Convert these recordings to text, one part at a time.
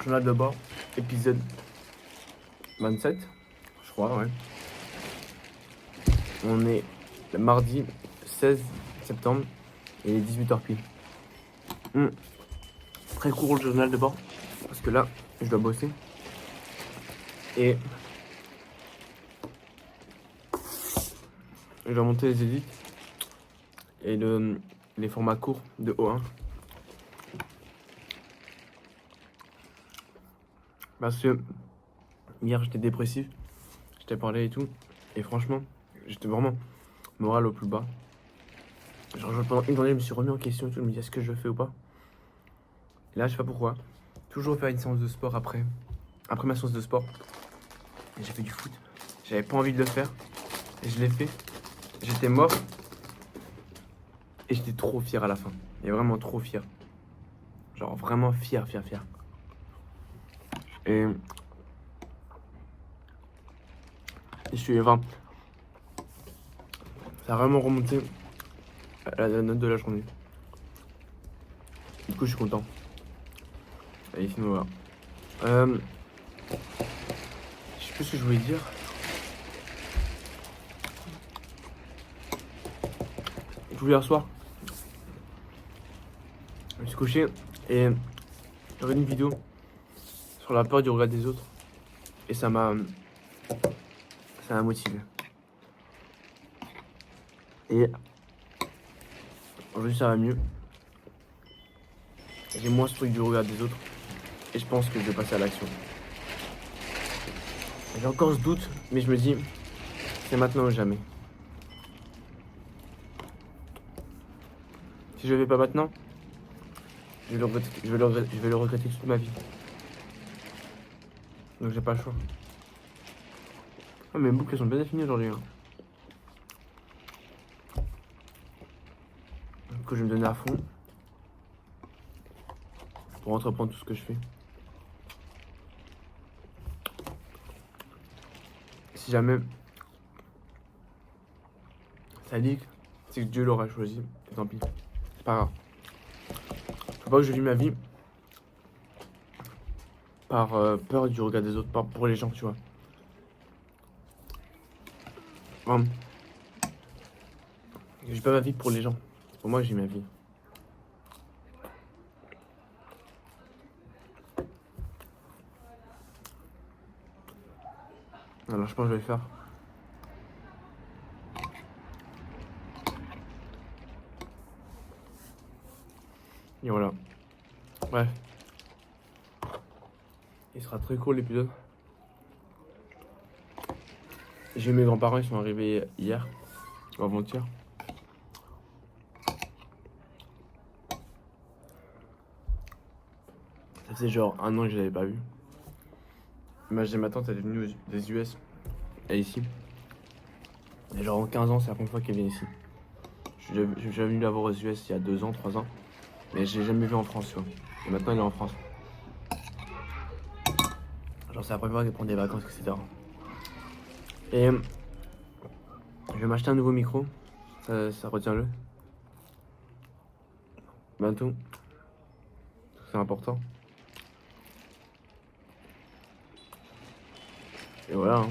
Journal de bord, épisode 27, je crois, ouais. On est le mardi 16 septembre et il est 18h pile. Très court le journal de bord, parce que là, je dois bosser. Et je dois monter les édits et les formats courts de O1. Parce que hier, j'étais dépressif, je t'ai parlé et tout. Et franchement, j'étais vraiment moral au plus bas. Genre, pendant une journée, je me suis remis en question et tout. Je me dis, est-ce que je le fais ou pas? Et là, je sais pas pourquoi. Toujours faire une séance de sport après ma séance de sport. Et j'ai fait du foot. J'avais pas envie de le faire. Et je l'ai fait. J'étais mort. Et j'étais trop fier à la fin. Et vraiment trop fier. Genre vraiment fier. Et je suis enfin, ça a vraiment remonté à la note de la journée. Du coup, je suis content. Et sinon, voilà. Je sais plus ce que je voulais dire. Du coup, hier soir, je me suis couché et j'ai regardé une vidéo sur la peur du regard des autres. Et ça m'a motivé. Et aujourd'hui, ça va mieux. J'ai moins ce truc du regard des autres. Et je pense que je vais passer à l'action. J'ai encore ce doute, mais je me dis, c'est maintenant ou jamais. Si je le fais pas maintenant, je vais le regretter toute ma vie. Donc j'ai pas le choix. Oh, mes boucles sont bien définies aujourd'hui. Hein. Que je vais me donner à fond pour entreprendre tout ce que je fais. Si jamais ça leak, c'est que Dieu l'aura choisi. Et tant pis. C'est pas grave. Faut pas que je vis ma vie par peur du regard des autres, pas pour les gens, tu vois. Enfin, je vis pas ma vie pour les gens. C'est pour moi que j'ai ma vie. Alors je pense que je vais le faire. Et voilà. Bref. Il sera très court l'épisode. J'ai eu mes grands-parents, ils sont arrivés hier, ou avant-hier. Ça faisait genre 1 an que je l'avais pas vu. Ma tante, elle est venue des US, elle est ici. Et genre en 15 ans, c'est la première fois qu'elle vient ici. Je suis déjà venu la voir aux US il y a 2 ans, 3 ans. Mais je l'ai jamais vu en France, tu vois. Et maintenant, elle est en France. Genre, c'est la première fois qu'elle prend des vacances, etc. Et je vais m'acheter un nouveau micro. Ça retient-le. Bientôt. C'est important. Et voilà. Hein.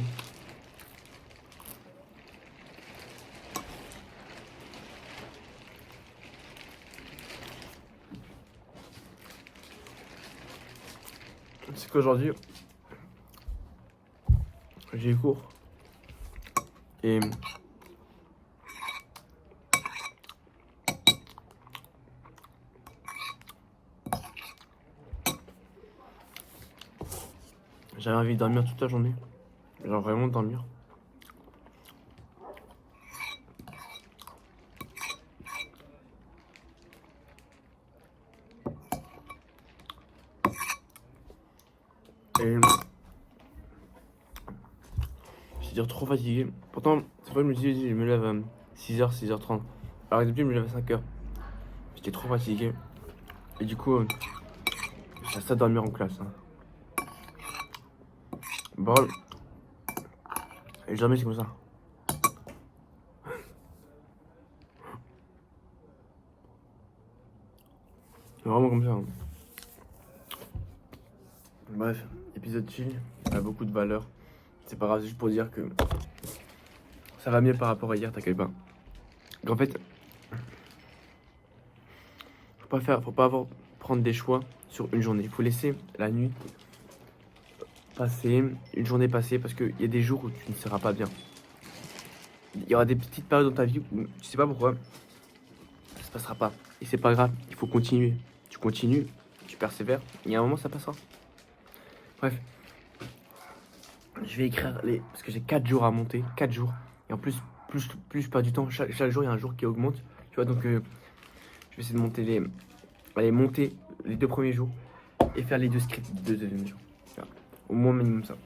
C'est qu'aujourd'hui, j'ai cours. Et j'avais envie de dormir toute la journée. Genre vraiment dormir. Et je veux dire trop fatigué. Pourtant, cette fois je me dis, je me lève à 6h, 6h30. Alors depuis, je me lève à 5h. J'étais trop fatigué. Et du coup, ça à dormir en classe. Hein. Bon, et jamais c'est comme ça. C'est vraiment comme ça. Hein. Bref, épisode chill, ça a beaucoup de valeur. C'est pas grave, c'est juste pour dire que ça va mieux par rapport à hier, t'inquiète pas. En fait, faut pas prendre des choix sur une journée. Il faut laisser la nuit passer, une journée passer, parce qu'il y a des jours où tu ne seras pas bien. Il y aura des petites périodes dans ta vie où tu sais pas pourquoi ça se passera pas. Et c'est pas grave, il faut continuer. Tu continues, tu persévères, et il y a un moment ça passera. Bref, je vais écrire parce que j'ai 4 jours à monter, 4 jours. Et en plus, plus je perds du temps, chaque jour il y a un jour qui augmente. Tu vois, donc je vais essayer de monter les 2 premiers jours et faire les 2 scripts de deuxième jour. Voilà. Au moins minimum ça.